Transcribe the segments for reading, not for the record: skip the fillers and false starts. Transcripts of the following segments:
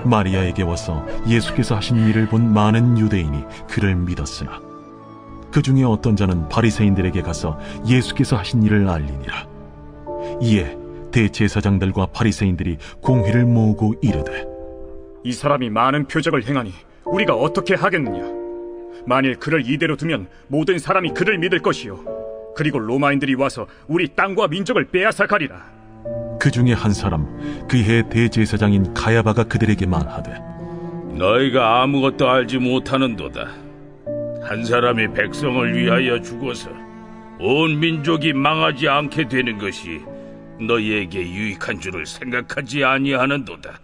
마리아에게 와서 예수께서 하신 일을 본 많은 유대인이 그를 믿었으나 그 중에 어떤 자는 바리새인들에게 가서 예수께서 하신 일을 알리니라. 이에 대제사장들과 바리새인들이 공회를 모으고 이르되, 이 사람이 많은 표적을 행하니 우리가 어떻게 하겠느냐? 만일 그를 이대로 두면 모든 사람이 그를 믿을 것이요, 그리고 로마인들이 와서 우리 땅과 민족을 빼앗아 가리라. 그 중에 한 사람 그해 대제사장인 가야바가 그들에게 말하되, 너희가 아무것도 알지 못하는도다. 한 사람이 백성을 위하여 죽어서 온 민족이 망하지 않게 되는 것이 너희에게 유익한 줄을 생각하지 아니하는도다.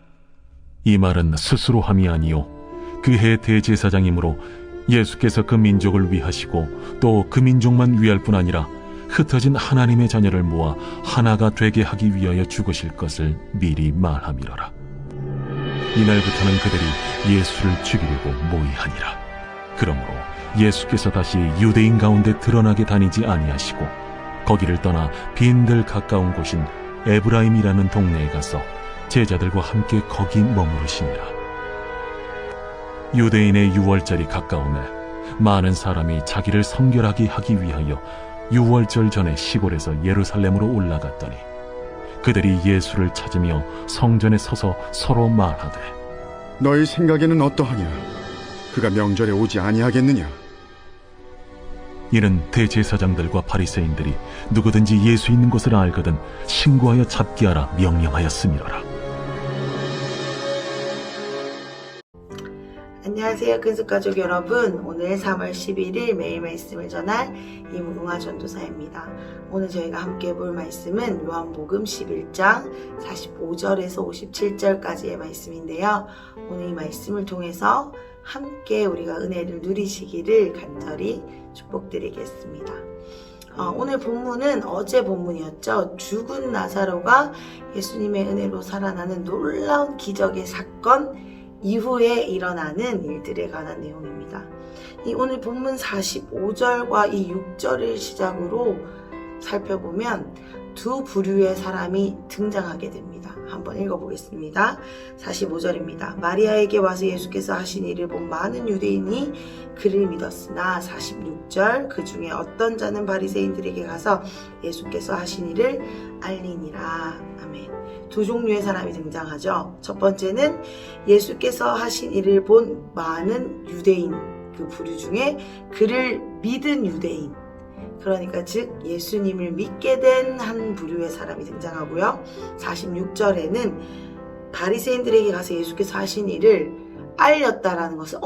이 말은 스스로 함이 아니요 그해 대제사장이므로 예수께서 그 민족을 위하시고 또 그 민족만 위할 뿐 아니라 흩어진 하나님의 자녀를 모아 하나가 되게 하기 위하여 죽으실 것을 미리 말함이로라. 이날부터는 그들이 예수를 죽이려고 모의하니라. 그러므로 예수께서 다시 유대인 가운데 드러나게 다니지 아니하시고 거기를 떠나 빈들 가까운 곳인 에브라임이라는 동네에 가서 제자들과 함께 거기 머무르시니라. 유대인의 유월절이 가까우매 많은 사람이 자기를 성결하게 하기 위하여 유월절 전에 시골에서 예루살렘으로 올라갔더니 그들이 예수를 찾으며 성전에 서서 서로 말하되, 너희 생각에는 어떠하냐? 그가 명절에 오지 아니하겠느냐? 이는 대제사장들과 바리새인들이 누구든지 예수 있는 곳을 알거든 신고하여 잡게 하라 명령하였음이로라. 안녕하세요, 근숙가족 여러분. 오늘 3월 11일 매일 말씀을 전할 이무궁화 전도사입니다. 오늘 저희가 함께 볼 말씀은 요한복음 11장 45절에서 57절까지의 말씀인데요. 오늘 이 말씀을 통해서 함께 우리가 은혜를 누리시기를 간절히 축복드리겠습니다. 오늘 본문은 어제 본문이었죠. 죽은 나사로가 예수님의 은혜로 살아나는 놀라운 기적의 사건 이후에 일어나는 일들에 관한 내용입니다. 이 오늘 본문 45절과 이 6절을 시작으로 살펴보면 두 부류의 사람이 등장하게 됩니다. 한번 읽어보겠습니다. 45절입니다. 마리아에게 와서 예수께서 하신 일을 본 많은 유대인이 그를 믿었으나 46절 그 중에 어떤 자는 바리새인들에게 가서 예수께서 하신 일을 알리니라. 아멘. 두 종류의 사람이 등장하죠. 첫 번째는 예수께서 하신 일을 본 많은 유대인, 그 부류 중에 그를 믿은 유대인, 그러니까 즉 예수님을 믿게 된 한 부류의 사람이 등장하고요. 46절에는 바리새인들에게 가서 예수께서 하신 일을 알렸다라는 것은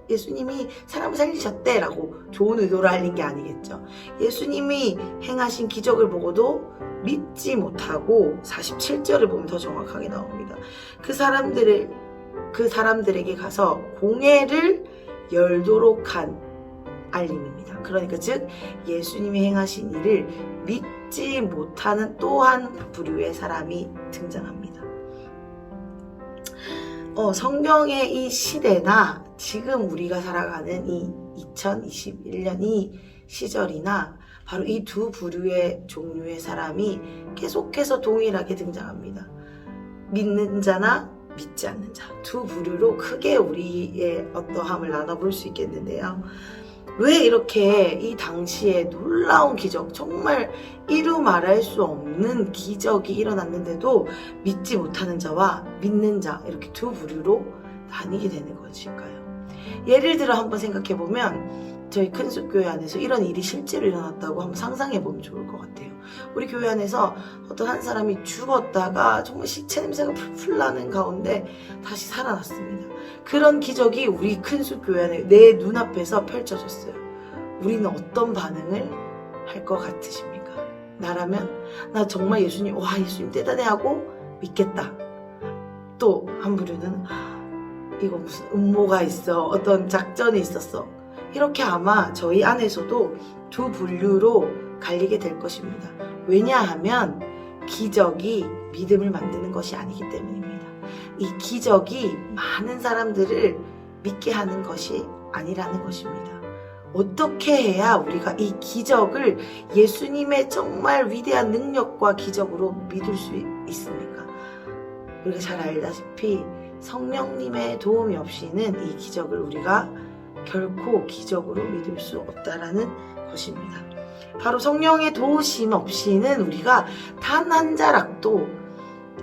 예수님이 사람을 살리셨대 라고 좋은 의도로 알린 게 아니겠죠. 예수님이 행하신 기적을 보고도 믿지 못하고 47절을 보면 더 정확하게 나옵니다. 그 사람들에게 가서 공회를 열도록 한 알림입니다. 그러니까 즉 예수님이 행하신 일을 믿지 못하는 또한 부류의 사람이 등장합니다. 성경의 이 시대나 지금 우리가 살아가는 이 2021년 이 시절이나 바로 이 두 부류의 종류의 사람이 계속해서 동일하게 등장합니다. 믿는 자나 믿지 않는 자, 두 부류로 크게 우리의 어떠함을 나눠볼 수 있겠는데요. 왜 이렇게 이 당시에 놀라운 기적, 정말 이루 말할 수 없는 기적이 일어났는데도 믿지 못하는 자와 믿는 자, 이렇게 두 부류로 나뉘게 되는 것일까요? 예를 들어 한번 생각해보면 저희 큰숲교회 안에서 이런 일이 실제로 일어났다고 한번 상상해보면 좋을 것 같아요. 우리 교회 안에서 어떤 한 사람이 죽었다가 정말 시체 냄새가 풀풀 나는 가운데 다시 살아났습니다. 그런 기적이 우리 큰숲교회 안에 내 눈앞에서 펼쳐졌어요. 우리는 어떤 반응을 할 것 같으십니까? 나라면 나 정말 예수님 대단해 하고 믿겠다. 또 한 부류는 이거 무슨 음모가 있어, 어떤 작전이 있었어, 이렇게 아마 저희 안에서도 두 분류로 갈리게 될 것입니다. 왜냐하면 기적이 믿음을 만드는 것이 아니기 때문입니다. 이 기적이 많은 사람들을 믿게 하는 것이 아니라는 것입니다. 어떻게 해야 우리가 이 기적을 예수님의 정말 위대한 능력과 기적으로 믿을 수 있습니까? 우리가 잘 알다시피 성령님의 도움이 없이는 이 기적을 우리가 결코 기적으로 믿을 수 없다라는 것입니다. 바로 성령의 도우심 없이는 우리가 단 한 자락도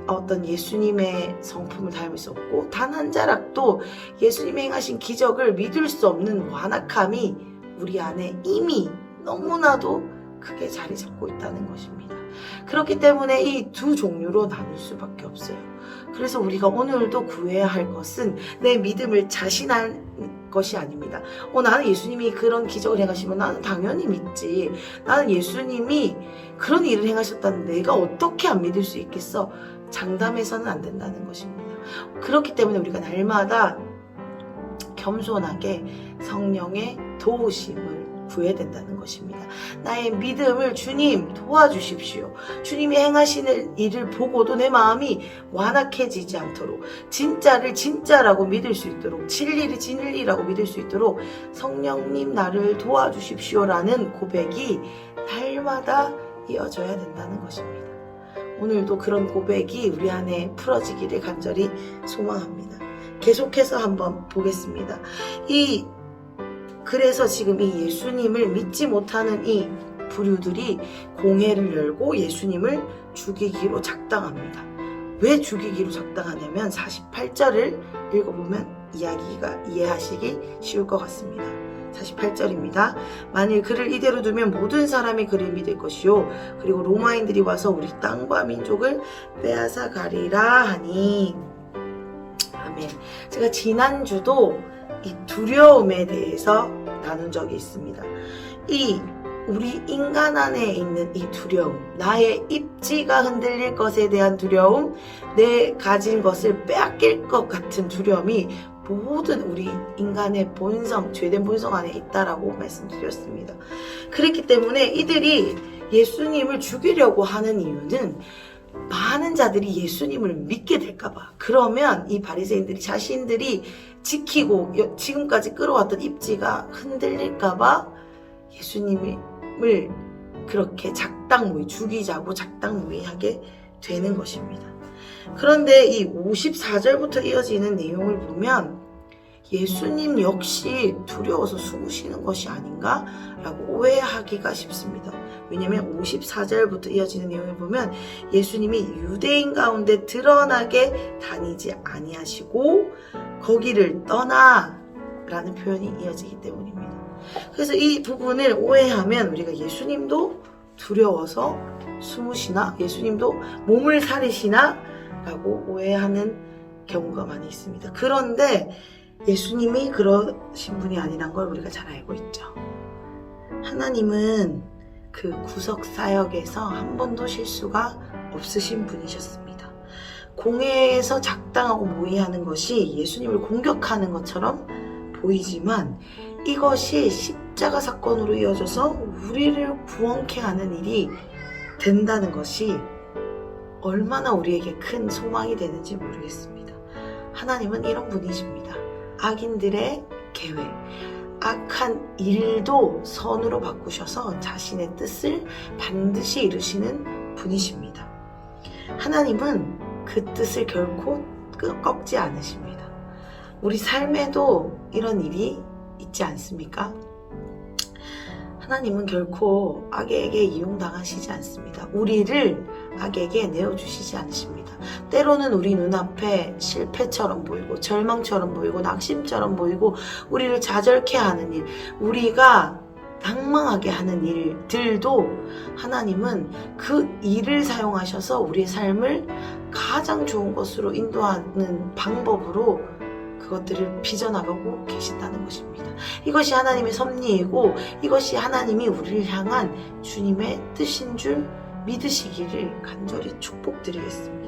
어떤 예수님의 성품을 닮을 수 없고 단 한 자락도 예수님이 행하신 기적을 믿을 수 없는 완악함이 우리 안에 이미 너무나도 크게 자리 잡고 있다는 것입니다. 그렇기 때문에 이 두 종류로 나눌 수밖에 없어요. 그래서 우리가 오늘도 구해야 할 것은 내 믿음을 자신할 것이 아닙니다. 나는 예수님이 그런 기적을 행하시면 나는 당연히 믿지. 나는 예수님이 그런 일을 행하셨다는 내가 어떻게 안 믿을 수 있겠어? 장담해서는 안 된다는 것입니다. 그렇기 때문에 우리가 날마다 겸손하게 성령의 도우심을 구해야 된다는 것입니다. 나의 믿음을 주님 도와주십시오. 주님이 행하시는 일을 보고도 내 마음이 완악해지지 않도록, 진짜를 진짜라고 믿을 수 있도록, 진리를 진리라고 믿을 수 있도록 성령님 나를 도와주십시오라는 고백이 날마다 이어져야 된다는 것입니다. 오늘도 그런 고백이 우리 안에 풀어지기를 간절히 소망합니다. 계속해서 한번 보겠습니다. 그래서 지금 이 예수님을 믿지 못하는 이 부류들이 공회를 열고 예수님을 죽이기로 작당합니다. 왜 죽이기로 작당하냐면 48절을 읽어보면 이야기가 이해하시기 쉬울 것 같습니다. 48절입니다. 만일 그를 이대로 두면 모든 사람이 그를 믿을 것이요 그리고 로마인들이 와서 우리 땅과 민족을 빼앗아 가리라 하니. 아멘. 제가 지난주도 이 두려움에 대해서 나눈 적이 있습니다. 우리 인간 안에 있는 이 두려움, 나의 입지가 흔들릴 것에 대한 두려움, 내 가진 것을 빼앗길 것 같은 두려움이 모든 우리 인간의 본성, 죄된 본성 안에 있다라고 말씀드렸습니다. 그렇기 때문에 이들이 예수님을 죽이려고 하는 이유는 많은 자들이 예수님을 믿게 될까봐. 그러면 이 바리새인들이 자신들이 지키고 지금까지 끌어왔던 입지가 흔들릴까봐 예수님을 그렇게 죽이자고 작당무의하게 되는 것입니다. 그런데 이 54절부터 이어지는 내용을 보면 예수님 역시 두려워서 숨으시는 것이 아닌가? 라고 오해하기가 쉽습니다. 왜냐하면 54절부터 이어지는 내용을 보면 예수님이 유대인 가운데 드러나게 다니지 아니하시고 거기를 떠나 라는 표현이 이어지기 때문입니다. 그래서 이 부분을 오해하면 우리가 예수님도 두려워서 숨으시나? 예수님도 몸을 사리시나? 라고 오해하는 경우가 많이 있습니다. 그런데 예수님이 그러신 분이 아니란 걸 우리가 잘 알고 있죠. 하나님은 그 구석사역에서 한 번도 실수가 없으신 분이셨습니다. 공회에서 작당하고 모의하는 것이 예수님을 공격하는 것처럼 보이지만 이것이 십자가 사건으로 이어져서 우리를 구원케 하는 일이 된다는 것이 얼마나 우리에게 큰 소망이 되는지 모르겠습니다. 하나님은 이런 분이십니다. 악인들의 계획, 악한 일도 선으로 바꾸셔서 자신의 뜻을 반드시 이루시는 분이십니다. 하나님은 그 뜻을 결코 꺾지 않으십니다. 우리 삶에도 이런 일이 있지 않습니까? 하나님은 결코 악에게 이용당하시지 않습니다. 우리를 악에게 내어주시지 않으십니다. 때로는 우리 눈앞에 실패처럼 보이고 절망처럼 보이고 낙심처럼 보이고 우리를 좌절케 하는 일, 우리가 낭망하게 하는 일들도 하나님은 그 일을 사용하셔서 우리의 삶을 가장 좋은 것으로 인도하는 방법으로 그것들을 빚어나가고 계신다는 것입니다. 이것이 하나님의 섭리이고 이것이 하나님이 우리를 향한 주님의 뜻인 줄 믿으시기를 간절히 축복드리겠습니다.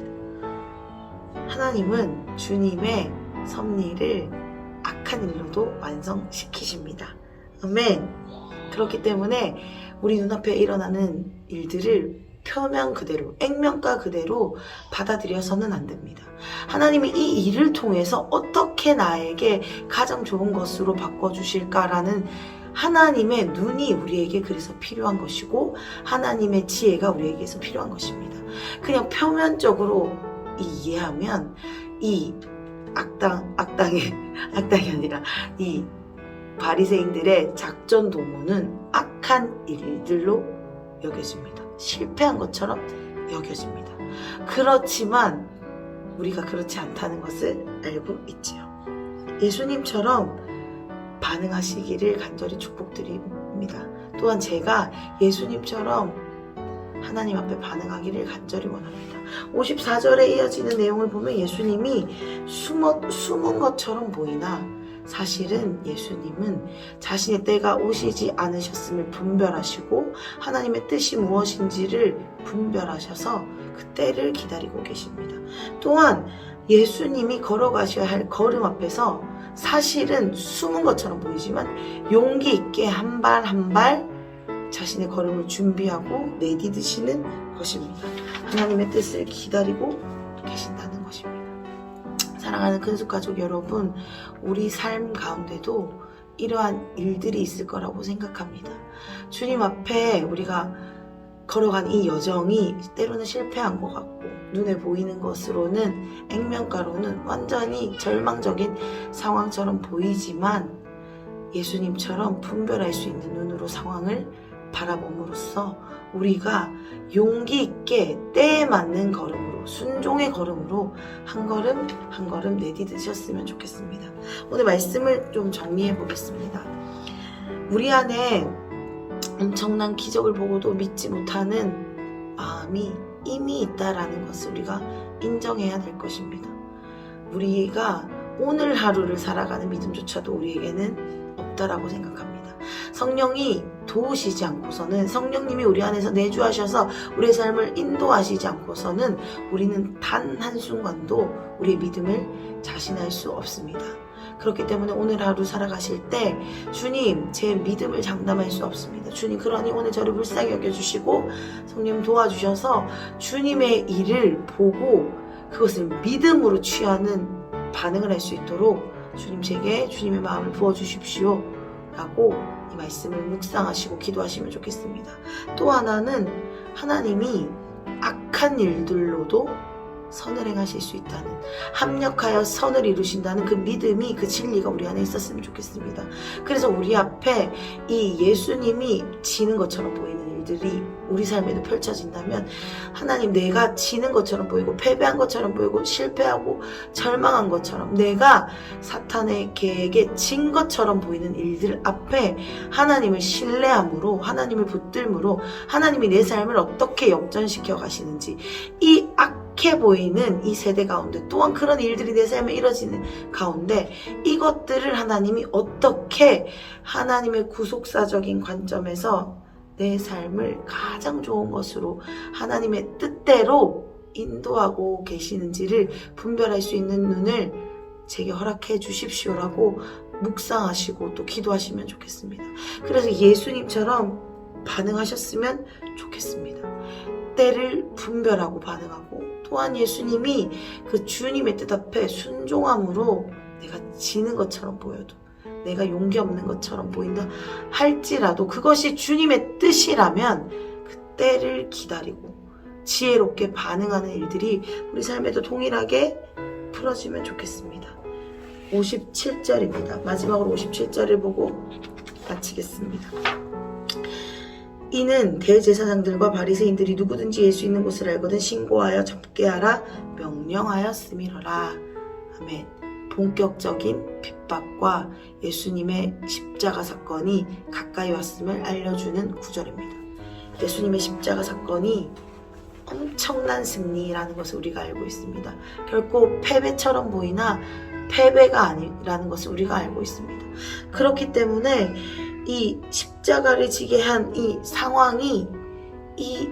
하나님은 주님의 섭리를 악한 일로도 완성시키십니다. 아멘. 그렇기 때문에 우리 눈앞에 일어나는 일들을 표면 그대로, 액면가 그대로 받아들여서는 안 됩니다. 하나님이 이 일을 통해서 어떻게 나에게 가장 좋은 것으로 바꿔주실까라는 하나님의 눈이 우리에게 그래서 필요한 것이고 하나님의 지혜가 우리에게서 필요한 것입니다. 그냥 표면적으로 이해하면 이 악당이 아니라 이 바리새인들의 작전 도모는 악한 일들로 여겨집니다. 실패한 것처럼 여겨집니다. 그렇지만 우리가 그렇지 않다는 것을 알고 있지요. 예수님처럼 반응하시기를 간절히 축복드립니다. 또한 제가 예수님처럼 하나님 앞에 반응하기를 간절히 원합니다. 54절에 이어지는 내용을 보면 예수님이 숨은 것처럼 보이나 사실은 예수님은 자신의 때가 오시지 않으셨음을 분별하시고 하나님의 뜻이 무엇인지를 분별하셔서 그 때를 기다리고 계십니다. 또한 예수님이 걸어가셔야 할 걸음 앞에서 사실은 숨은 것처럼 보이지만 용기 있게 한 발 한 발 자신의 걸음을 준비하고 내디디시는 것입니다. 하나님의 뜻을 기다리고 계신다는 것입니다. 사랑하는 큰숙가족 여러분, 우리 삶 가운데도 이러한 일들이 있을 거라고 생각합니다. 주님 앞에 우리가 걸어간 이 여정이 때로는 실패한 것 같고 눈에 보이는 것으로는 액면가로는 완전히 절망적인 상황처럼 보이지만 예수님처럼 분별할 수 있는 눈으로 상황을 바라봄으로써 우리가 용기 있게 때에 맞는 걸음으로 순종의 걸음으로 한 걸음 한 걸음 내디디셨으면 좋겠습니다. 오늘 말씀을 좀 정리해 보겠습니다. 우리 안에 엄청난 기적을 보고도 믿지 못하는 마음이 이미 있다라는 것을 우리가 인정해야 될 것입니다. 우리가 오늘 하루를 살아가는 믿음조차도 우리에게는 없다라고 생각합니다. 성령이 도우시지 않고서는, 성령님이 우리 안에서 내주하셔서 우리의 삶을 인도하시지 않고서는 우리는 단 한순간도 우리의 믿음을 자신할 수 없습니다. 그렇기 때문에 오늘 하루 살아가실 때 주님, 제 믿음을 장담할 수 없습니다. 주님, 그러니 오늘 저를 불쌍히 여겨주시고 성령 도와주셔서 주님의 일을 보고 그것을 믿음으로 취하는 반응을 할 수 있도록 주님, 제게 주님의 마음을 부어주십시오 라고 이 말씀을 묵상하시고 기도하시면 좋겠습니다. 또 하나는 하나님이 악한 일들로도 선을 행하실 수 있다는, 합력하여 선을 이루신다는 그 믿음이, 그 진리가 우리 안에 있었으면 좋겠습니다. 그래서 우리 앞에 이 예수님이 지는 것처럼 보이는 일들이 우리 삶에도 펼쳐진다면 하나님, 내가 지는 것처럼 보이고 패배한 것처럼 보이고 실패하고 절망한 것처럼 내가 사탄의 계획에 진 것처럼 보이는 일들 앞에 하나님을 신뢰함으로, 하나님을 붙들므로 하나님이 내 삶을 어떻게 역전시켜 가시는지, 이 악해 보이는 이 세대 가운데 또한 그런 일들이 내 삶에 이뤄지는 가운데 이것들을 하나님이 어떻게 하나님의 구속사적인 관점에서 내 삶을 가장 좋은 것으로 하나님의 뜻대로 인도하고 계시는지를 분별할 수 있는 눈을 제게 허락해 주십시오라고 묵상하시고 또 기도하시면 좋겠습니다. 그래서 예수님처럼 반응하셨으면 좋겠습니다. 때를 분별하고 반응하고, 또한 예수님이 그 주님의 뜻 앞에 순종함으로 내가 지는 것처럼 보여도, 내가 용기 없는 것처럼 보인다 할지라도 그것이 주님의 뜻이라면 그 때를 기다리고 지혜롭게 반응하는 일들이 우리 삶에도 동일하게 풀어지면 좋겠습니다. 57절입니다. 마지막으로 57절을 보고 마치겠습니다. 이는 대제사장들과 바리새인들이 누구든지 예수 있는 곳을 알거든 신고하여 잡게 하라 명령하였음이로라. 아멘. 본격적인 핍박과 예수님의 십자가 사건이 가까이 왔음을 알려주는 구절입니다. 예수님의 십자가 사건이 엄청난 승리라는 것을 우리가 알고 있습니다. 결코 패배처럼 보이나 패배가 아니라는 것을 우리가 알고 있습니다. 그렇기 때문에 이 십자가를 지게 한 이 상황이 이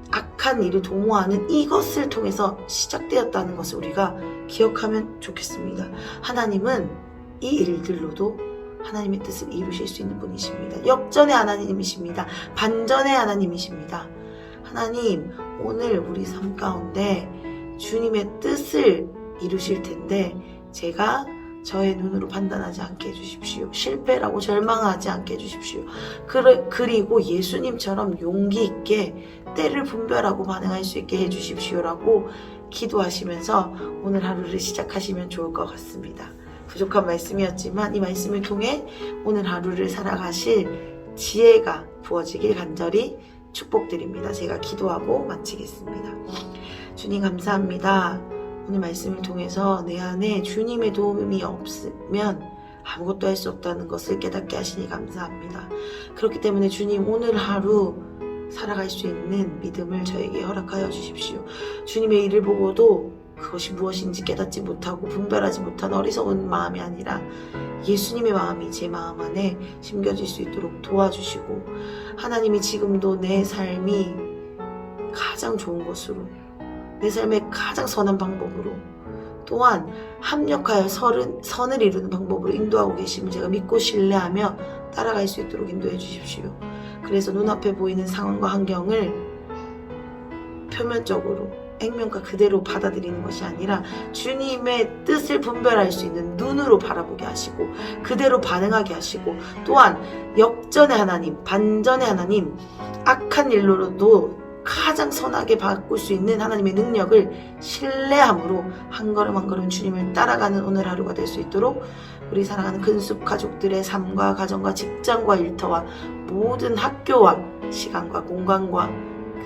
악한 일을 도모하는 이것을 통해서 시작되었다는 것을 우리가 기억하면 좋겠습니다. 하나님은 이 일들로도 하나님의 뜻을 이루실 수 있는 분이십니다. 역전의 하나님이십니다. 반전의 하나님이십니다. 하나님, 오늘 우리 삶 가운데 주님의 뜻을 이루실 텐데 제가 저의 눈으로 판단하지 않게 해주십시오. 실패라고 절망하지 않게 해주십시오. 그리고 예수님처럼 용기 있게 때를 분별하고 반응할 수 있게 해주십시오라고 기도하시면서 오늘 하루를 시작하시면 좋을 것 같습니다. 부족한 말씀이었지만 이 말씀을 통해 오늘 하루를 살아가실 지혜가 부어지길 간절히 축복드립니다. 제가 기도하고 마치겠습니다. 주님 감사합니다. 오늘 말씀을 통해서 내 안에 주님의 도움이 없으면 아무것도 할 수 없다는 것을 깨닫게 하시니 감사합니다. 그렇기 때문에 주님 오늘 하루 살아갈 수 있는 믿음을 저에게 허락하여 주십시오. 주님의 일을 보고도 그것이 무엇인지 깨닫지 못하고 분별하지 못한 어리석은 마음이 아니라 예수님의 마음이 제 마음 안에 심겨질 수 있도록 도와주시고 하나님이 지금도 내 삶이 가장 좋은 것으로 내 삶의 가장 선한 방법으로 또한 합력하여 선을 이루는 방법으로 인도하고 계심을 제가 믿고 신뢰하며 따라갈 수 있도록 인도해 주십시오. 그래서 눈앞에 보이는 상황과 환경을 표면적으로 액면가 그대로 받아들이는 것이 아니라 주님의 뜻을 분별할 수 있는 눈으로 바라보게 하시고 그대로 반응하게 하시고 또한 역전의 하나님, 반전의 하나님, 악한 일로도 가장 선하게 바꿀 수 있는 하나님의 능력을 신뢰함으로 한 걸음 한 걸음 주님을 따라가는 오늘 하루가 될 수 있도록 우리 사랑하는 근숙 가족들의 삶과 가정과 직장과 일터와 모든 학교와 시간과 공간과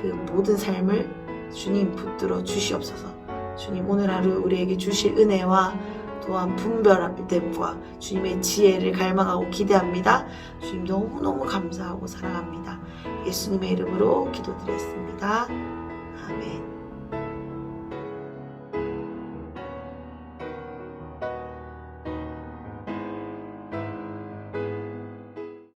그 모든 삶을 주님 붙들어 주시옵소서. 주님 오늘 하루 우리에게 주실 은혜와 또한 분별됨과 주님의 지혜를 갈망하고 기대합니다. 주님 너무너무 감사하고 사랑합니다. 예수님의 이름으로 기도드렸습니다. 아멘.